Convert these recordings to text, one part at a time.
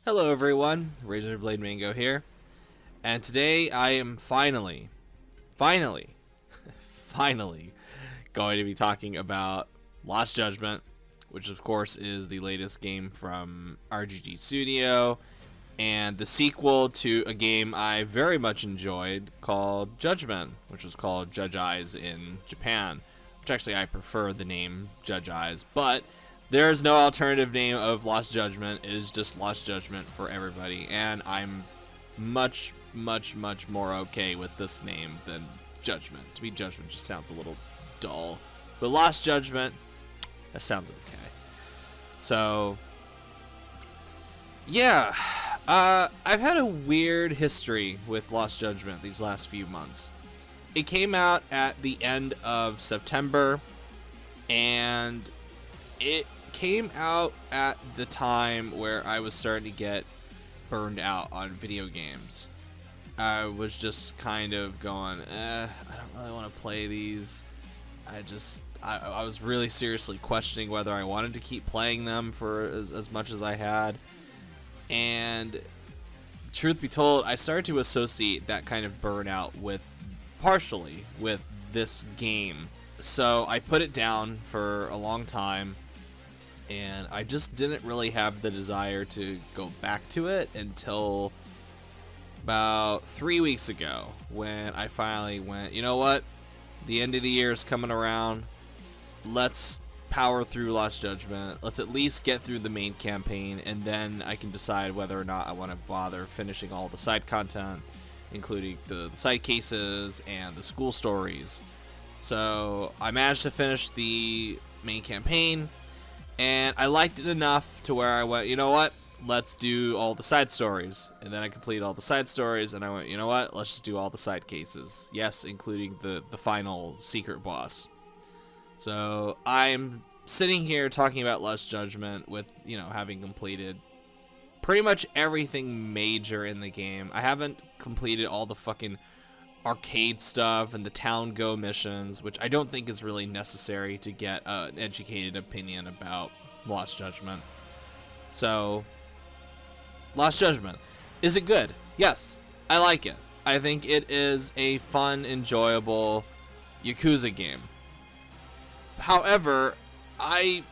Hello everyone, Razorblade Mango here, and today I am finally finally going to be talking about Lost Judgment, which of course is the latest game from RGG Studio, and the sequel to a game I very much enjoyed called Judgment, which was called Judge Eyes in Japan, which actually I prefer the name Judge Eyes, but there is no alternative name of Lost Judgment. It is just Lost Judgment for everybody, and I'm much more okay with this name than Judgment. To me, Judgment just sounds a little dull, but Lost Judgment, that sounds okay. So, yeah, I've had a weird history with Lost Judgment these last few months. It came out at the end of September, and it came out at the time where I was starting to get burned out on video games. I was just kind of going, I don't really want to play these. I was really seriously questioning whether I wanted to keep playing them for as much as I had. And truth be told, I started to associate that kind of burnout partially with this game. So I put it down for a long time, and I just didn't really have the desire to go back to it until about 3 weeks ago, when I finally went, you know what, the end of the year is coming around, let's power through Lost Judgment, let's at least get through the main campaign, and then I can decide whether or not I want to bother finishing all the side content, including the side cases and the school stories. So I managed to finish the main campaign, and I liked it enough to where I went, you know what, let's do all the side stories. And then I completed all the side stories, and I went, you know what, let's just do all the side cases. Yes, including the final secret boss. So I'm sitting here talking about Lost Judgment with, having completed pretty much everything major in the game. I haven't completed all the fucking arcade stuff and the town go missions, which I don't think is really necessary to get an educated opinion about Lost Judgment. So, Lost Judgment. Is it good? Yes, I like it. I think it is a fun, enjoyable Yakuza game. However, I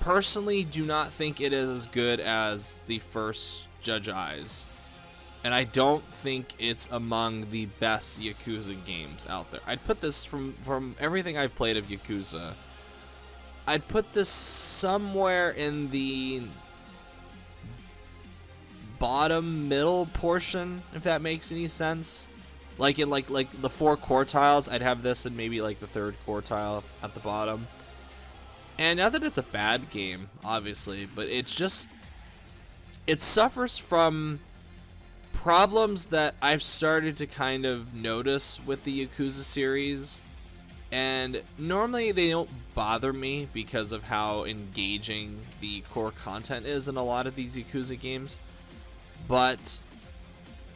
personally do not think it is as good as the first Judge Eyes. And I don't think it's among the best Yakuza games out there. I'd put this, from everything I've played of Yakuza, I'd put this somewhere in the bottom middle portion, if that makes any sense. Like in like the 4 quartiles, I'd have this in maybe like the 3rd quartile at the bottom. And not that it's a bad game, obviously, but it suffers from problems that I've started to kind of notice with the Yakuza series, and normally they don't bother me because of how engaging the core content is in a lot of these Yakuza games, but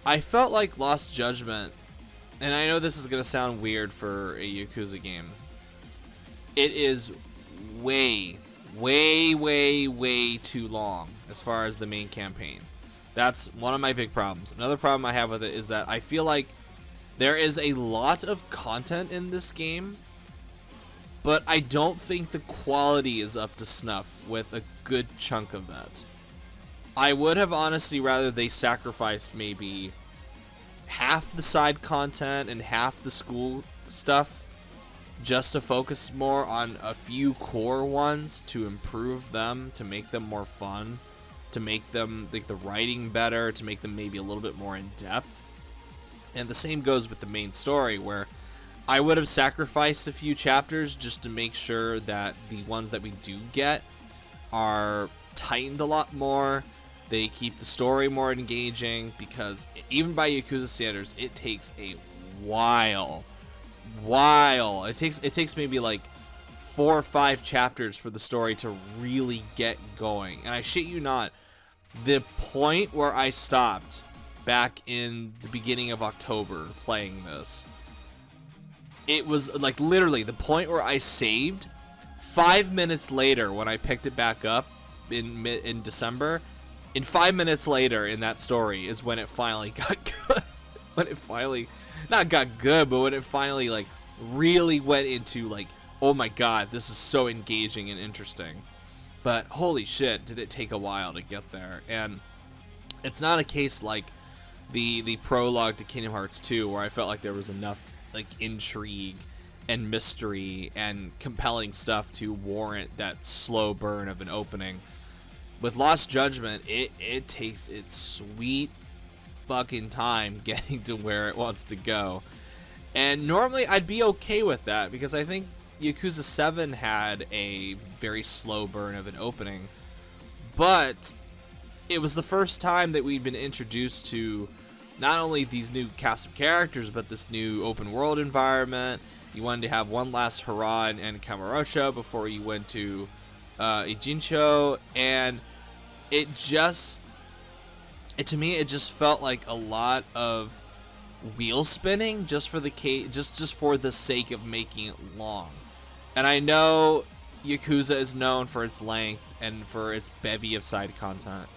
I felt like Lost Judgment, and I know this is going to sound weird for a Yakuza game, it is way too long as far as the main campaign. That's one of my big problems. Another problem I have with it is that I feel like there is a lot of content in this game, but I don't think the quality is up to snuff with a good chunk of that. I would have honestly rather they sacrificed maybe half the side content and half the school stuff just to focus more on a few core ones to improve them, to make them more fun, to make them, like, the writing better, to make them maybe a little bit more in depth. And the same goes with the main story, where I would have sacrificed a few chapters just to make sure that the ones that we do get are tightened a lot more. They keep the story more engaging, because even by Yakuza standards, it takes a while. It takes maybe like 4 or 5 chapters for the story to really get going. And I shit you not, the point where I stopped back in the beginning of October playing this, it was like literally the point where I saved. 5 minutes later, when I picked it back up in December, And 5 minutes later in that story is when it finally got good. When it finally, not got good, but when it finally, like, really went into, like, oh my god, this is so engaging and interesting. But holy shit, did it take a while to get there. And it's not a case like the prologue to Kingdom Hearts 2, where I felt like there was enough, like, intrigue and mystery and compelling stuff to warrant that slow burn of an opening. With Lost Judgment, it takes its sweet fucking time getting to where it wants to go. And normally I'd be okay with that, because I think Yakuza 7 had a very slow burn of an opening. But it was the first time that we'd been introduced to not only these new cast of characters, but this new open world environment. You wanted to have one last hurrah in Kamurocho before you went to Ijincho, and to me it just felt like a lot of wheel spinning just for the sake of making it long. And I know Yakuza is known for its length and for its bevy of side content,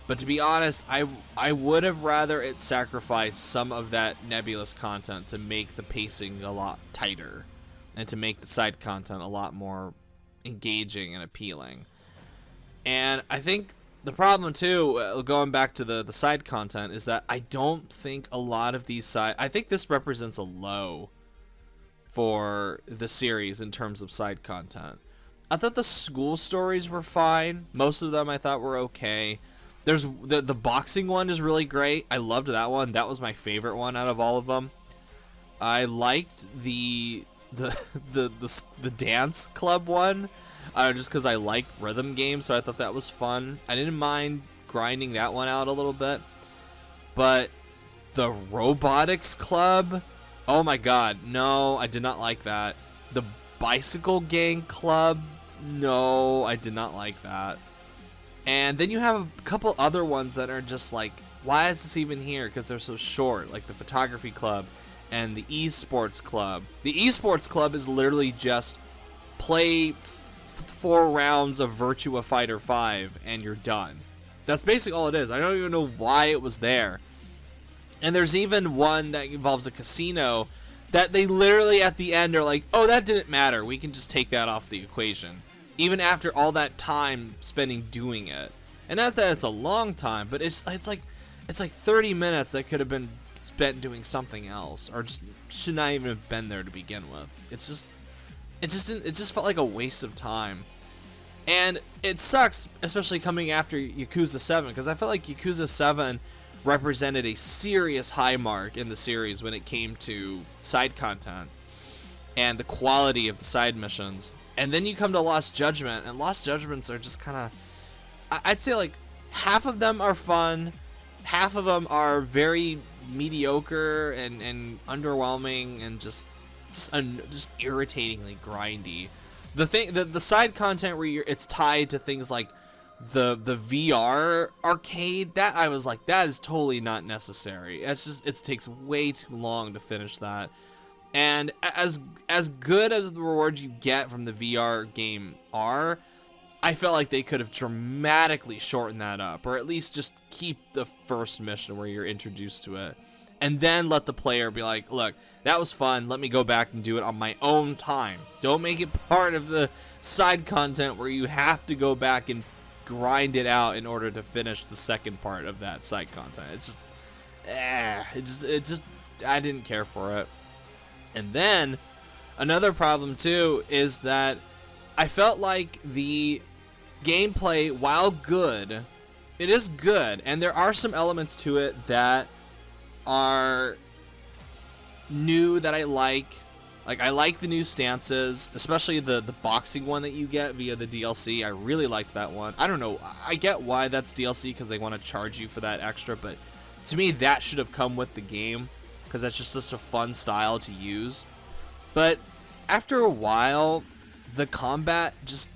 but to be honest, I would have rather it sacrifice some of that nebulous content to make the pacing a lot tighter and to make the side content a lot more engaging and appealing. And I think the problem too, going back to the side content, is that I don't think a lot of these I think this represents a low for the series in terms of side content. I thought the school stories were fine. Most of them I thought were okay. There's the boxing one is really great. I loved that one. That was my favorite one out of all of them. I liked the dance club one, just because I like rhythm games, so I thought that was fun. I didn't mind grinding that one out a little bit. But the robotics club, oh my god, no, I did not like that. The bicycle gang club, no, I did not like that. And then you have a couple other ones that are just like, why is this even here? Because they're so short, like the photography club and the esports club. The esports club is literally just play 4 rounds of Virtua Fighter 5 and you're done. That's basically all it is. I don't even know why it was there. And there's even one that involves a casino that they literally at the end are like, oh, that didn't matter. We can just take that off the equation. Even after all that time spending doing it. And not that it's a long time, but it's like 30 minutes that could have been spent doing something else, or just should not even have been there to begin with. It just felt like a waste of time. And it sucks, especially coming after Yakuza 7, because I felt like Yakuza 7 represented a serious high mark in the series when it came to side content and the quality of the side missions. And then you come to Lost Judgment, and Lost Judgments are just kind of, I'd say like half of them are fun, half of them are very mediocre and underwhelming and just irritatingly grindy. The side content where it's tied to things like the VR arcade, that I was like, that is totally not necessary. It takes way too long to finish that. And as good as the rewards you get from the VR game are, I felt like they could have dramatically shortened that up, or at least just keep the first mission where you're introduced to it, and then let the player be like, look, that was fun, let me go back and do it on my own time. Don't make it part of the side content where you have to go back and grind it out in order to finish the second part of that side content. It's just, I didn't care for it. And then, another problem too is that I felt like the gameplay, while good, it is good, and there are some elements to it that are new that I like. Like, I like the new stances, especially the boxing one that you get via the DLC. I really liked that one. I don't know, I get why that's DLC, because they want to charge you for that extra, but to me that should have come with the game, because that's just such a fun style to use. But after a while, the combat just,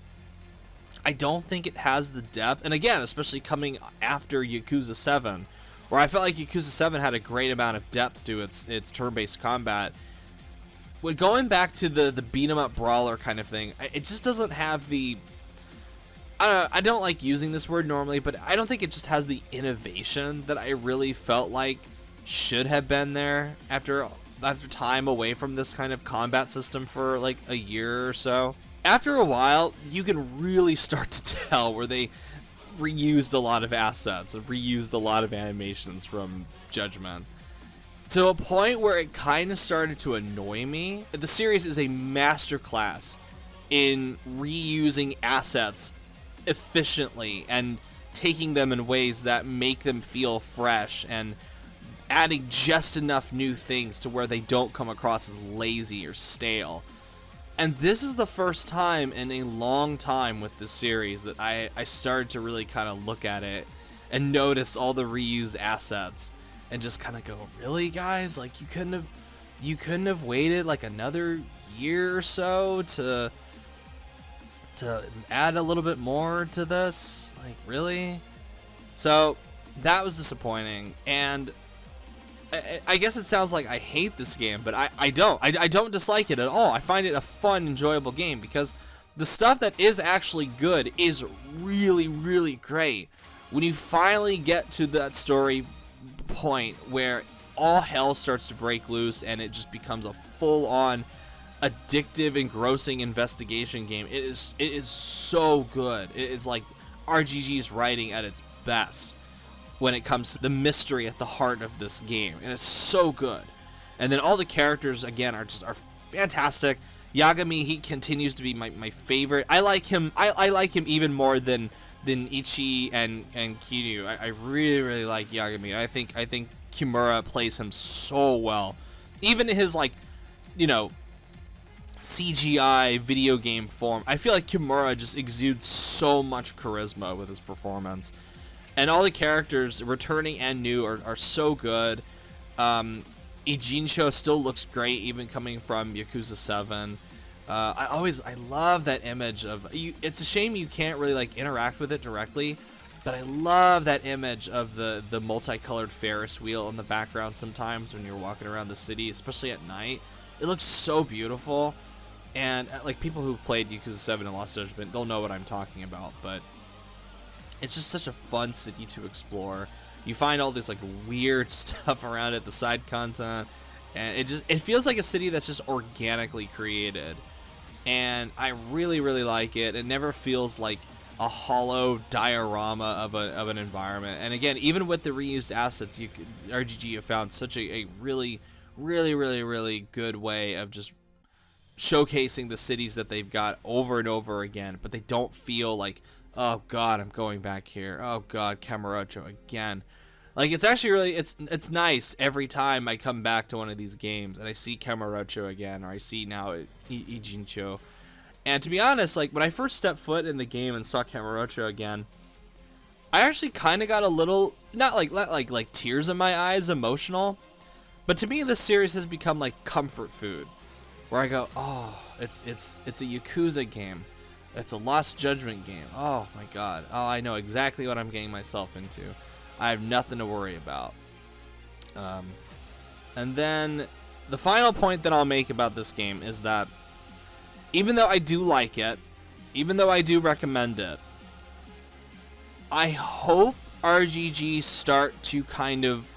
I don't think it has the depth. And again, especially coming after Yakuza 7, where I felt like Yakuza 7 had a great amount of depth to its turn-based combat. When going back to the beat-em-up brawler kind of thing, it just doesn't have the, I don't like using this word normally, but I don't think it just has the innovation that I really felt like should have been there after time away from this kind of combat system for like a year or so. After a while, you can really start to tell where they reused a lot of assets and reused a lot of animations from Judgment, to a point where it kind of started to annoy me. The series is a masterclass in reusing assets efficiently and taking them in ways that make them feel fresh and adding just enough new things to where they don't come across as lazy or stale. And this is the first time in a long time with this series that I started to really kind of look at it and notice all the reused assets and just kind of go, really, guys? Like, you couldn't have waited like another year or so to add a little bit more to this? Like, really? So that was disappointing, and I guess it sounds like I hate this game, but I don't. I don't dislike it at all. I find it a fun, enjoyable game because the stuff that is actually good is really, really great. When you finally get to that story point where all hell starts to break loose and it just becomes a full-on addictive, engrossing investigation game, it is so good. It is like RGG's writing at its best when it comes to the mystery at the heart of this game, and it's so good. And then all the characters again are fantastic. Yagami, he continues to be my favorite. I like him. I like him even more than Ichi and Kiryu. I really like Yagami. I think Kimura plays him so well. Even in his, like, you know, CGI video game form, I feel like Kimura just exudes so much charisma with his performance. And all the characters, returning and new, are so good. Ijincho still looks great, even coming from Yakuza 7. I love that image of you. It's a shame you can't really like interact with it directly, but I love that image of the multicolored Ferris wheel in the background sometimes when you're walking around the city, especially at night. It looks so beautiful, and like people who played Yakuza 7 and Lost Judgment, they'll know what I'm talking about. But it's just such a fun city to explore. You find all this like weird stuff around it, the side content, and it feels like a city that's just organically created. And I really like it. It never feels like a hollow diorama of an environment. And again, even with the reused assets, RGG have found such a really good way of just showcasing the cities that they've got over and over again, but they don't feel like, oh god, I'm going back here. Oh god, Kamurocho again. Like, it's actually really, it's nice every time I come back to one of these games and I see Kamurocho again, or I see now Ijincho. And to be honest, like, when I first stepped foot in the game and saw Kamurocho again, I actually kind of got a little, not like tears in my eyes, emotional, but to me this series has become like comfort food, where I go, oh, it's a Yakuza game. It's a Lost Judgment game. Oh my god. Oh, I know exactly what I'm getting myself into. I have nothing to worry about. And then the final point that I'll make about this game is that even though I do like it, even though I do recommend it, I hope RGG start to kind of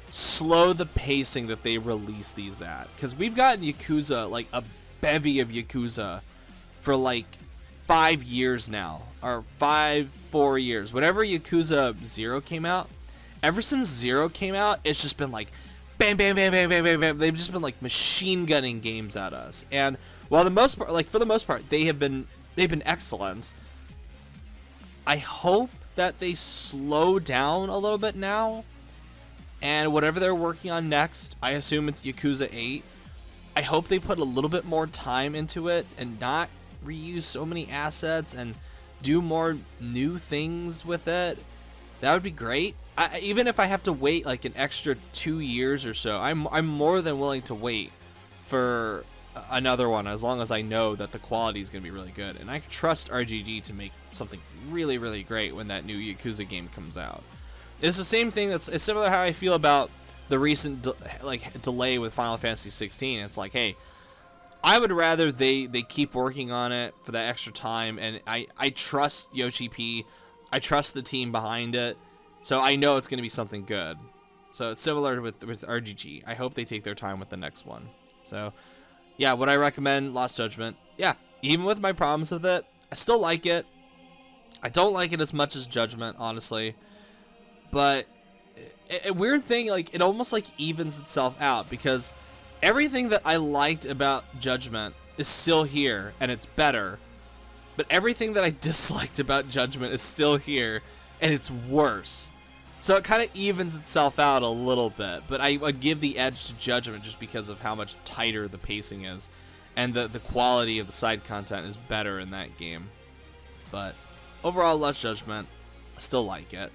slow the pacing that they release these at. Because we've gotten Yakuza, like a bevy of Yakuza, for like 5 years now, or 4 years. Whenever Yakuza 0 came out, ever since 0 came out, it's just been like bam, bam, bam, bam, bam, bam, bam. They've just been like machine gunning games at us. And while for the most part, they've been excellent. I hope that they slow down a little bit now, and whatever they're working on next, I assume it's Yakuza 8. I hope they put a little bit more time into it and not reuse so many assets and do more new things with it. That would be great. Even if I have to wait like an extra 2 years or so, I'm more than willing to wait for another one, as long as I know that the quality is going to be really good. And I trust RGG to make something really great when that new Yakuza game comes out. It's the same thing. It's similar how I feel about the recent delay with Final Fantasy 16. It's like, hey, I would rather they keep working on it for that extra time, and I trust Yoshi P. I trust the team behind it, so I know it's going to be something good. So it's similar with RGG. I hope they take their time with the next one. So yeah, would I recommend Lost Judgment? Yeah, even with my problems with it, I still like it. I don't like it as much as Judgment, honestly, but a weird thing, like, it almost like evens itself out, because everything that I liked about Judgment is still here, and it's better. But everything that I disliked about Judgment is still here, and it's worse. So it kind of evens itself out a little bit. But I would give the edge to Judgment just because of how much tighter the pacing is. And the quality of the side content is better in that game. But overall, Lost Judgment, I still like it.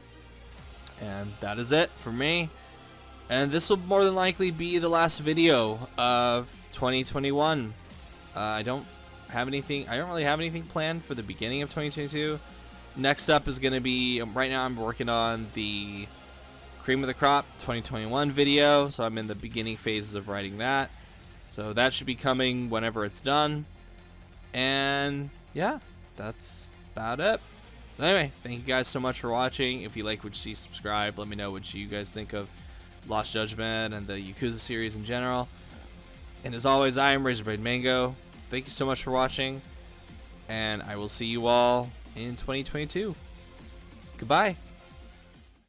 And that is it for me. And this will more than likely be the last video of 2021. I don't really have anything planned for the beginning of 2022. Next up is going to be, right now I'm working on the Cream of the Crop 2021 video, so I'm in the beginning phases of writing that. So that should be coming whenever it's done. And yeah, that's about it. So anyway, thank you guys so much for watching. If you like what you see, subscribe. Let me know what you guys think of Lost Judgment and the Yakuza series in general. And as always, I am Razorblade Mango. Thank you so much for watching, and I will see you all in 2022. Goodbye.